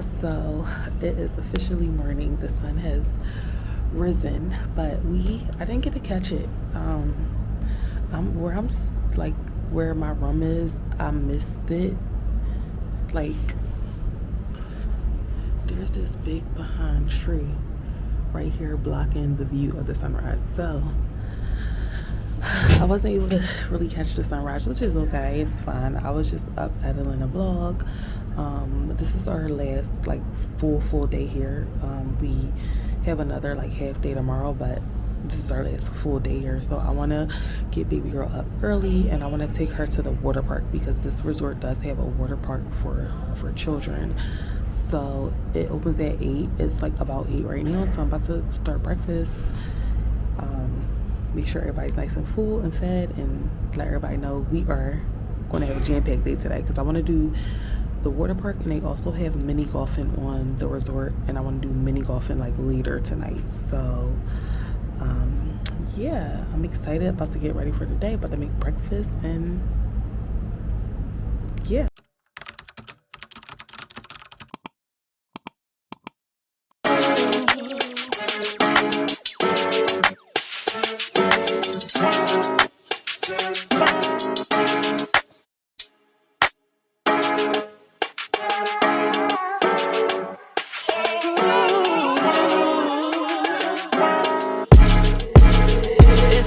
So it is officially morning. The sun has risen, but I didn't get to catch it. Like where my room is, I missed it. Like there's this big behind tree right here blocking the view of the sunrise. So I wasn't able to really catch the sunrise, which is okay. It's fine. I was just up editing a vlog. This is our last like full day here. We have another like half day tomorrow, but this is our last full day here. So I want to get baby girl up early, and I want to take her to the water park because this resort does have a water park for children. So it opens at 8. It's like about 8 right now, so I'm about to start breakfast, make sure everybody's nice and full and fed, and let everybody know we are going to have a jam-packed day today because I want to do the water park, and they also have mini golfing on the resort, and I want to do mini golfing like later tonight. So yeah, I'm excited, about to get ready for the day, about to make breakfast, and yeah.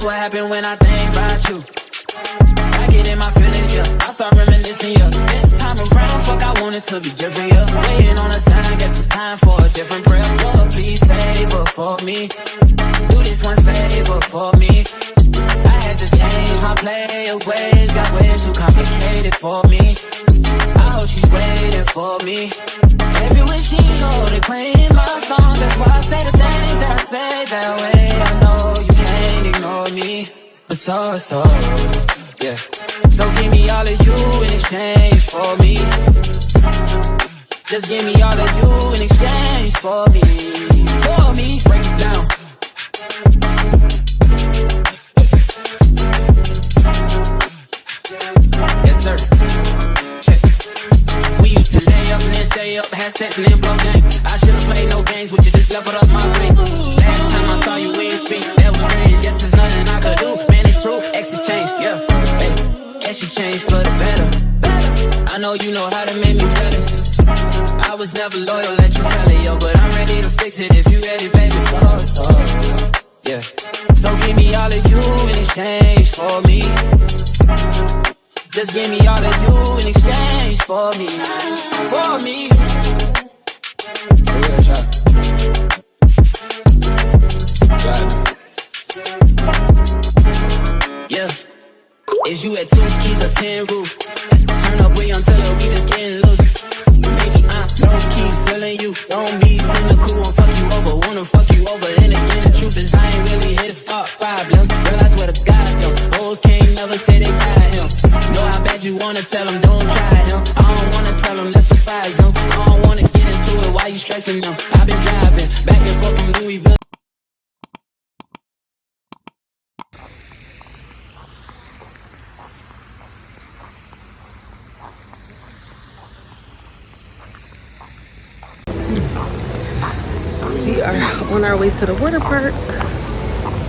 What happened when I think about you? I get in my feelings, yeah. I start reminiscing, yeah. This time around, fuck, I want it to be different, yeah. Waiting on a sign, guess it's time for a different prayer. Lord, please favor for me. Do this one favor for me. I had to change my play ways, got way too complicated for me. I hope she's waiting for me. Everywhere she go, they playing my song. That's why I say the things that I say that way. I know you can't ignore me, but so, yeah. So give me all of you in exchange for me. Just give me all of you in exchange for me. For me, break it down. Yes, sir. Check. We used to lay up and then stay up, had sex and then blow game. I should've played no games with you, just leveled up my brain. Last time I saw you, we didn't speak, that was strange. Guess there's nothing I could do, man, it's true. Exes change, yeah. Hey, guess you changed for the better. I know you know how to make me jealous. I was never loyal, let you tell it, yo. But I'm ready to fix it if you ready, baby. So, yeah. So give me all of you in exchange for me. Just give me all of you in exchange for me. For me. For real, child. Yeah. Is you at 2 keys or 10 roof? Turn up way until we just getting loose. Baby, I'm low-key feeling you. Don't be cynical, won't fuck you over. Wanna fuck you over, and again the truth is I ain't really here to start problems. Girl, I swear to God, yo, hoes can't never say they got him. Know how bad you wanna tell them, don't try him. I don't wanna tell them, let's surprise them. I don't wanna get into it, why you stressing them? I've been driving back and forth from Louisville. We are on our way to the water park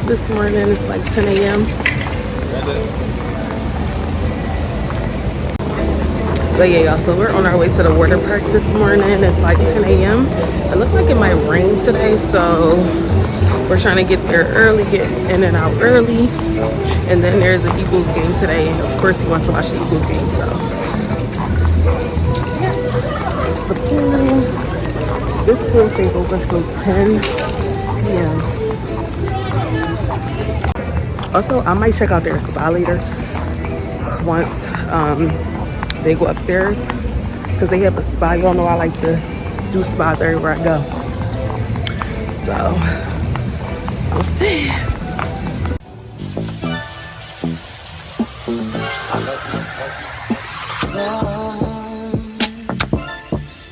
this morning. It's like 10 a.m. But yeah, y'all, so we're on our way to the water park this morning. It's like 10 a.m. It looks like it might rain today, so we're trying to get there early, get in and out early. And then there's the Eagles game today. And of course, he wants to watch the Eagles game, so. Yeah. It's the pool. This pool stays open till 10 p.m. Also, I might check out their spa later once they go upstairs, because they have a spa. Y'all know I like to do spas everywhere I go. So, we'll see.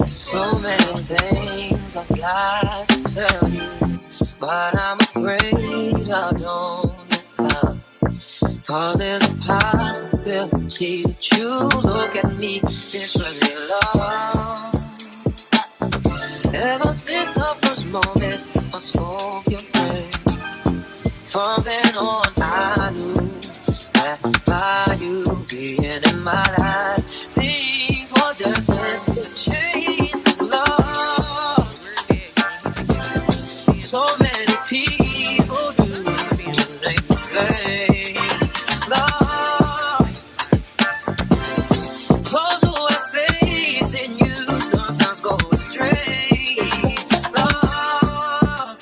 So many things I've got to tell you, but I'm afraid I don't know how. 'Cause there's a possibility that you look at me differently, love. Ever since the first moment I spoke your name, from then on I knew that by you being in my life, things were destined to change. 'Cause love, so many people do to make me vain. Love, close who I face in you sometimes go astray. Love,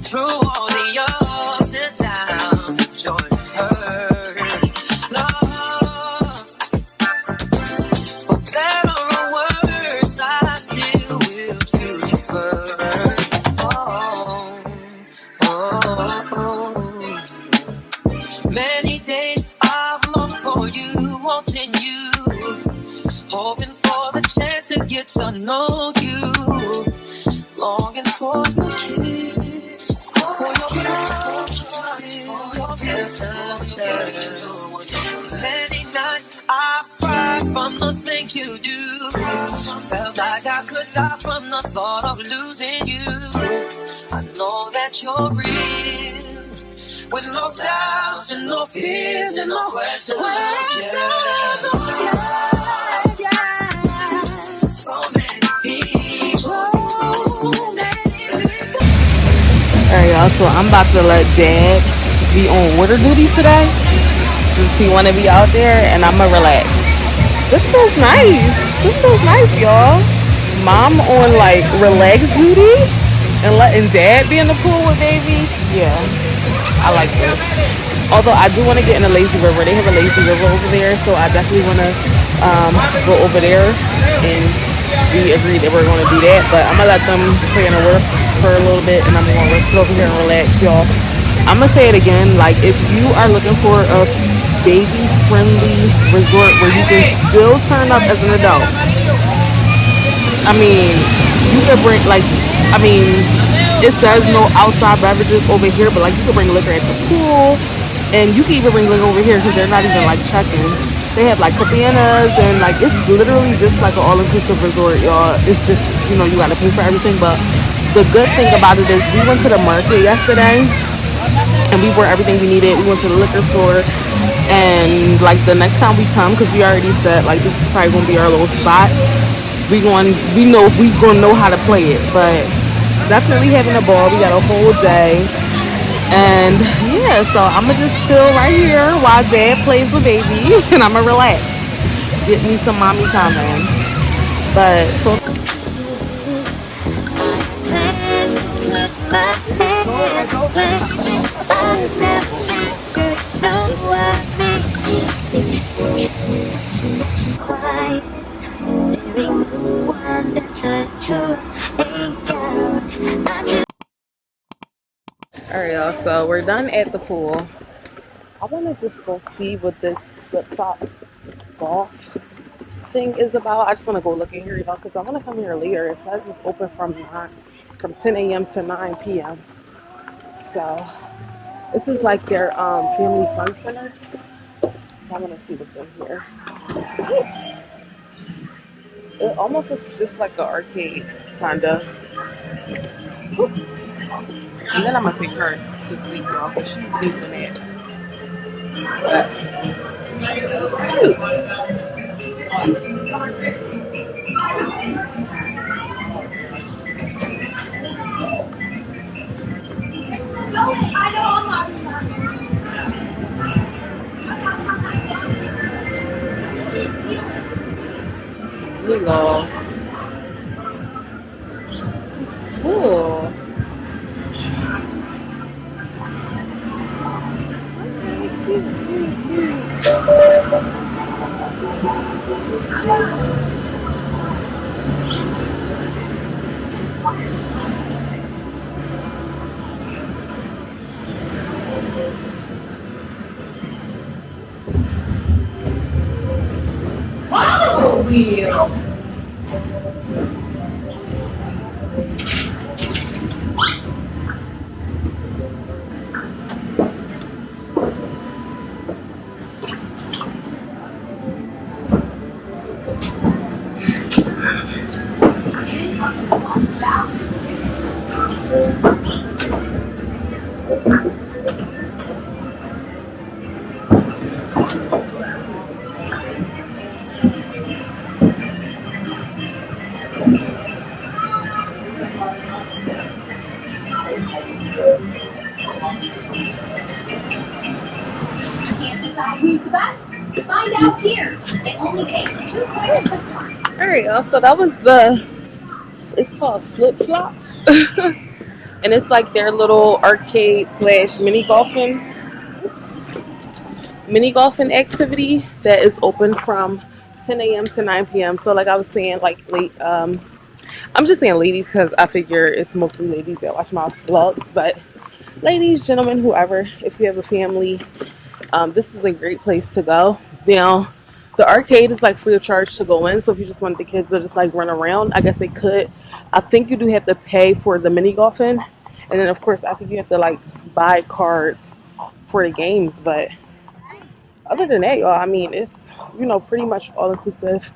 through all the ups and downs, the joy and hurt. Love, for better or worse, I still will choose you first. Many days I've longed for you, wanting you, hoping for the chance to get to know you, longing for your kiss, for your touch, for your kisses. Many nights I've cried from the things you do, felt like I could die from the thought of losing you. I know that you're real, with no doubts and no fears and no questions. So many people. Alright, y'all, so I'm about to let Dad be on water duty today since he want to be out there, and I'm gonna relax. This feels nice. This feels nice, y'all. Mom on like relax duty and letting Dad be in the pool with baby. Yeah, I like this. Although I do want to get in a lazy river. They have a lazy river over there, so I definitely want to go over there, and we agreed that we're going to do that. But I'm gonna let them play in the work for a little bit, and I'm gonna sit over here and relax, y'all. I'm gonna say it again, like if you are looking for a baby friendly resort where you can still turn up as an adult, I mean, you could bring it says no outside beverages over here, but like you could bring liquor at the pool, and you can even bring liquor over here because they're not even like checking. They have like cabanas, and like it's literally just like an all-inclusive resort, y'all. It's just, you know, you gotta pay for everything. But the good thing about it is we went to the market yesterday and we bought everything we needed. We went to the liquor store, and like the next time we come, because we already said like this is probably gonna be our little spot, we gonna know how to play it. But definitely having a ball. We got a whole day, and yeah, so I'm gonna just chill right here while Dad plays with baby and I'm gonna relax, get me some mommy time in. But so alright, y'all, so we're done at the pool. I want to just go see what this flip-flop golf thing is about. I just want to go look in here, y'all, because I want to come here later. It says it's open from 10 a.m. to 9 p.m. So this is like their family fun center. So I want to see what's in here. It almost looks just like an arcade, kinda. Oops. And then I'm gonna take her to sleep, y'all, because she needs a nap. But it's cute. Here we go. This is cool. Carnival wheel. Can't decide who's the best? Find out here. It only takes 2 clicks. All right, y'all. So that was it's called Flip Flops. And it's like their little arcade slash mini golfing activity that is open from 10 a.m. to 9 p.m. So like I was saying, like late, I'm just saying ladies because I figure it's mostly ladies that watch my vlogs, but ladies, gentlemen, whoever, if you have a family, this is a great place to go. Now, the arcade is like free of charge to go in, so if you just want the kids to just like run around, I guess they could. I think you do have to pay for the mini golfing, and then of course I think you have to like buy cards for the games. But other than that, y'all, I mean, it's pretty much all inclusive.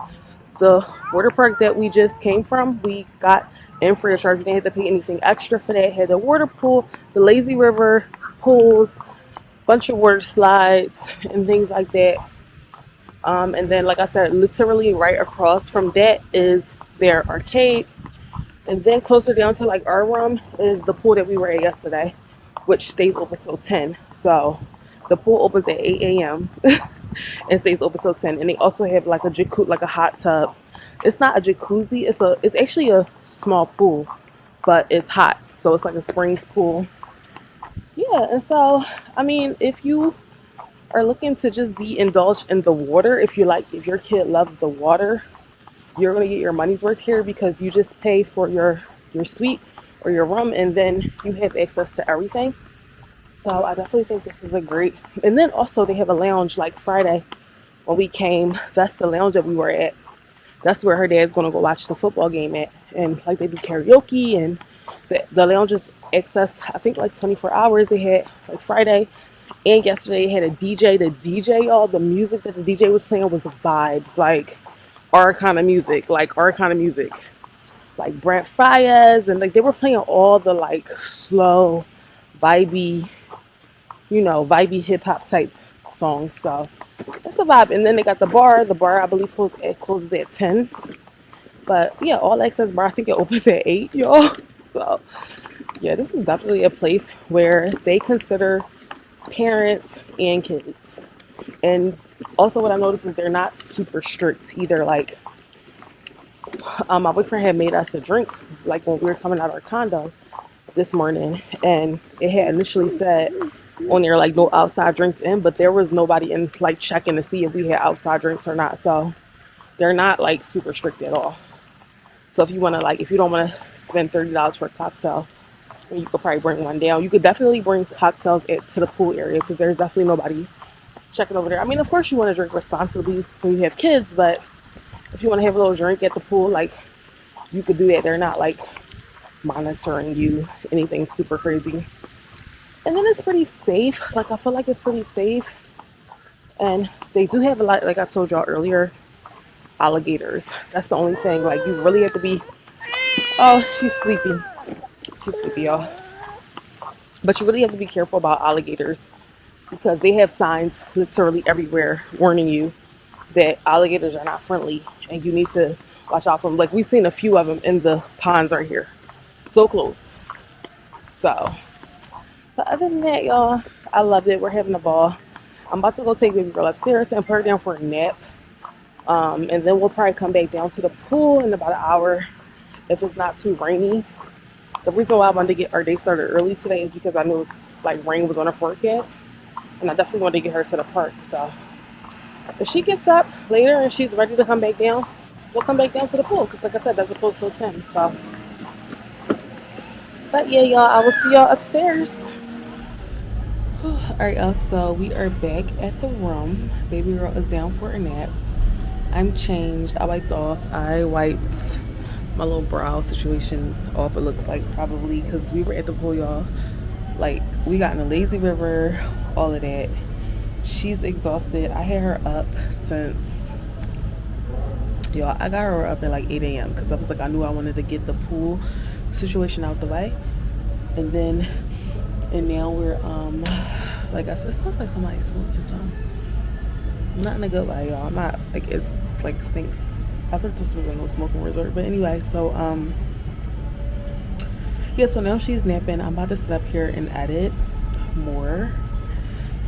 The water park that we just came from, we got in free of charge. We didn't have to pay anything extra for that. It had the water pool, the lazy river pools, bunch of water slides and things like that. And then, like I said, literally right across from that is their arcade. And then closer down to like our room is the pool that we were at yesterday, which stays open till 10. So the pool opens at 8 a.m. and stays open till 10. And they also have like a jacuzzi, like a hot tub. It's not a jacuzzi. It's actually a small pool, but it's hot. So it's like a springs pool. Yeah, and so, I mean, if you are looking to just be indulged in the water, if your kid loves the water, you're going to get your money's worth here because you just pay for your suite or your room and then you have access to everything. So I definitely think this is a great, and then also they have a lounge like Friday when we came. That's the lounge that we were at. That's where her dad's going to go watch the football game at. And like they do karaoke and the lounge is access, I think like 24 hours. They had like Friday and yesterday they had a DJ. The DJ, y'all, the music that the DJ was playing was vibes, like our kind of music, like Brent Fayez, and like they were playing all the like slow, vibey hip hop type songs. So it's a vibe. And then they got the bar. The bar I believe closes at 10. But yeah, all access bar, I think it opens at 8, y'all. So yeah, this is definitely a place where they consider parents and kids. And also what I noticed is they're not super strict either. Like my boyfriend had made us a drink like when we were coming out of our condo this morning, and it had initially said on there like no outside drinks in, but there was nobody in like checking to see if we had outside drinks or not. So they're not like super strict at all. So if you want to if you don't want to spend $30 for a cocktail, you could probably bring one down. You could definitely bring cocktails to the pool area because there's definitely nobody checking over there. I mean, of course you want to drink responsibly when you have kids, but if you want to have a little drink at the pool, like you could do that. They're not like monitoring you, anything super crazy. And then it's pretty safe. Like I feel like it's pretty safe. And they do have a lot, like I told y'all earlier, alligators. That's the only thing. Like you really have to be, oh, she's sleepy. She's sleepy, y'all. But you really have to be careful about alligators because they have signs literally everywhere warning you that alligators are not friendly and you need to watch out for them. Like we've seen a few of them in the ponds right here. So close. So, but other than that, y'all, I loved it. We're having a ball. I'm about to go take baby girl upstairs and put her down for a nap. And then we'll probably come back down to the pool in about an hour if it's not too rainy. The reason why I wanted to get our day started early today is because I knew like rain was on the forecast. And I definitely wanted to get her to the park. So if she gets up later and she's ready to come back down, we'll come back down to the pool. Because like I said, that's close till 10. So, but yeah, y'all, I will see y'all upstairs. Alright, y'all, so we are back at the room. Baby girl is down for a nap. I'm changed. I wiped my little brow situation off, it looks like, probably because we were at the pool, y'all. Like, we got in the lazy river, all of that. She's exhausted. I had her up since, y'all, I got her up at like 8 a.m. because I was like, I knew I wanted to get the pool situation out the way. And then And now we're like I said, it smells like somebody smoking some. Not in a good way, y'all. Not like it's like stinks. I thought this was a no smoking resort, but anyway. So yeah. So now she's napping. I'm about to sit up here and edit more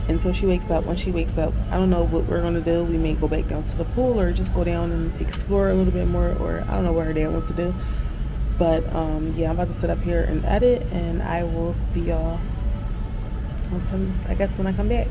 until she wakes up. When she wakes up, I don't know what we're gonna do. We may go back down to the pool or just go down and explore a little bit more, or I don't know what her dad wants to do. But yeah, I'm about to sit up here and edit, and I will see y'all I guess when I come back.